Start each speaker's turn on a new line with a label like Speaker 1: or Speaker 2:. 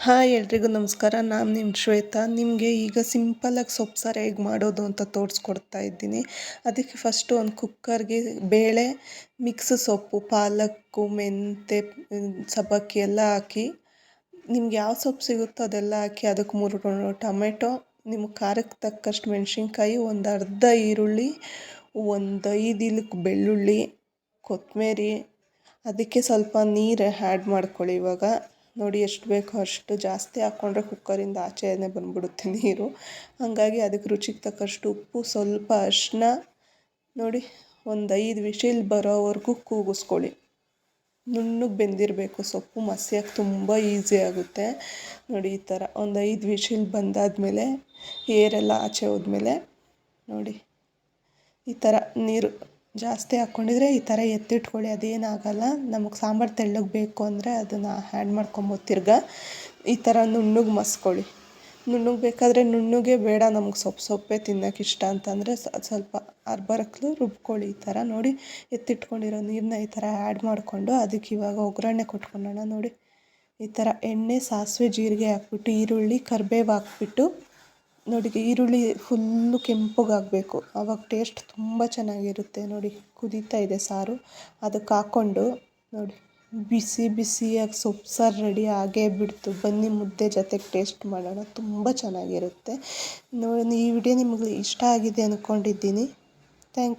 Speaker 1: Hi ಎಲ್ರಿಗೂ ನಮಸ್ಕಾರ. ನಾನು ನಿಮ್ಮ ಶ್ವೇತಾ. ನಿಮಗೆ ಈಗ ಸಿಂಪಲ್ಲಾಗಿ ಸೊಪ್ಪು ಸಾರು ಹೇಗೆ ಮಾಡೋದು ಅಂತ ತೋರಿಸ್ಕೊಡ್ತಾ ಇದ್ದೀನಿ. ಅದಕ್ಕೆ ಫಸ್ಟು ಒಂದು ಕುಕ್ಕರ್ಗೆ ಬೇಳೆ, ಮಿಕ್ಸ್ ಸೊಪ್ಪು, ಪಾಲಕ್ಕು, ಮೆಂತೆ, ಸಬ್ಬಕ್ಕಿ ಎಲ್ಲ ಹಾಕಿ, ನಿಮ್ಗೆ ಯಾವ ಸೊಪ್ಪು ಸಿಗುತ್ತೋ ಅದೆಲ್ಲ ಹಾಕಿ ಅದಕ್ಕೆ 3 ಟೊಮೆಟೊ, ನಿಮ್ಮ ಖಾರಕ್ಕೆ ತಕ್ಕಷ್ಟು ಮೆಣಸಿನ್ಕಾಯಿ, ಒಂದು ಅರ್ಧ ಈರುಳ್ಳಿ, ಒಂದು 5 ಇಲಕ್ಕೆ ಬೆಳ್ಳುಳ್ಳಿ, ಕೊತ್ತಂಬರಿ, ಅದಕ್ಕೆ ಸ್ವಲ್ಪ ನೀರು ಆ್ಯಡ್ ಮಾಡ್ಕೊಳ್ಳಿ. ಇವಾಗ ನೋಡಿ ಎಷ್ಟು ಬೇಕೋ ಅಷ್ಟು. ಜಾಸ್ತಿ ಹಾಕ್ಕೊಂಡ್ರೆ ಕುಕ್ಕರಿಂದ ಆಚೆನೇ ಬಂದ್ಬಿಡುತ್ತೆ ನೀರು. ಹಾಗಾಗಿ ಅದಕ್ಕೆ ರುಚಿಗೆ ತಕ್ಕಷ್ಟು ಉಪ್ಪು, ಸ್ವಲ್ಪ ಅರಿಶಿನ, ನೋಡಿ ಒಂದು 5 ವಿಶಿಲ್ ಬರೋವರೆಗೂ ಕೂಗಿಸ್ಕೊಳ್ಳಿ. ನುಣ್ಣಗೆ ಬೆಂದಿರಬೇಕು ಸೊಪ್ಪು, ಮಸಿಯೋಕ್ಕೆ ತುಂಬ ಈಸಿ ಆಗುತ್ತೆ. ನೋಡಿ ಈ ಥರ ಒಂದು 5 ವಿಶಿಲ್ ಬಂದಾದಮೇಲೆ, ಏರೆಲ್ಲ ಆಚೆ ಹೋದ್ಮೇಲೆ ನೋಡಿ ಈ ಥರ ನೀರು ಜಾಸ್ತಿ ಹಾಕ್ಕೊಂಡಿದ್ರೆ ಈ ಥರ ಎತ್ತಿಟ್ಕೊಳ್ಳಿ, ಅದೇನಾಗಲ್ಲ. ನಮಗೆ ಸಾಂಬಾರು ತೆಳ್ಳಗೆ ಬೇಕು ಅಂದರೆ ಅದನ್ನು ಆ್ಯಡ್ ಮಾಡ್ಕೊಬೋದು. ತಿರ್ಗಾ ಈ ಥರ ನುಣ್ಣಗೆ ಮಸ್ಕೊಳ್ಳಿ. ನುಣ್ಣಗೆ ಬೇಕಾದರೆ ನುಣ್ಣಗೆ, ಬೇಡ ನಮ್ಗೆ ಸೊಪ್ಪೇ ತಿನ್ನೋಕೆ ಇಷ್ಟ ಅಂತಂದರೆ ಸ್ವಲ್ಪ ಅರ್ಬರಕ್ಲು ರುಬ್ಕೊಳ್ಳಿ. ಈ ಥರ ನೋಡಿ ಎತ್ತಿಟ್ಕೊಂಡಿರೋ ನೀರನ್ನ ಈ ಥರ ಆ್ಯಡ್ ಮಾಡಿಕೊಂಡು ಅದಕ್ಕೆ ಇವಾಗ ಒಗ್ಗರಣೆ ಕೊಟ್ಕೊಳ್ಳೋಣ. ನೋಡಿ ಈ ಥರ ಎಣ್ಣೆ, ಸಾಸಿವೆ, ಜೀರಿಗೆ ಹಾಕ್ಬಿಟ್ಟು, ಈರುಳ್ಳಿ, ಕರಿಬೇವು ಹಾಕ್ಬಿಟ್ಟು, ನೋಡಿ ಈರುಳ್ಳಿ ಫುಲ್ಲು ಕೆಂಪಗಾಗಬೇಕು, ಆವಾಗ ಟೇಸ್ಟ್ ತುಂಬ ಚೆನ್ನಾಗಿರುತ್ತೆ. ನೋಡಿ ಕುದೀತಾ ಇದೆ ಸಾರು, ಅದಕ್ಕೆ ಹಾಕ್ಕೊಂಡು ನೋಡಿ ಬಿಸಿ ಬಿಸಿಯಾಗಿ ಸೊಪ್ಪು ಸಾರು ರೆಡಿ ಆಗೇ ಬಿಡ್ತು. ಬನ್ನಿ ಮುದ್ದೆ ಜೊತೆಗೆ ಟೇಸ್ಟ್ ಮಾಡೋಣ, ತುಂಬ ಚೆನ್ನಾಗಿರುತ್ತೆ. ನೋಡಿ ಈ ವಿಡಿಯೋ ನಿಮಗೆ ಇಷ್ಟ ಆಗಿದೆ ಅಂದ್ಕೊಂಡಿದ್ದೀನಿ. Thank you.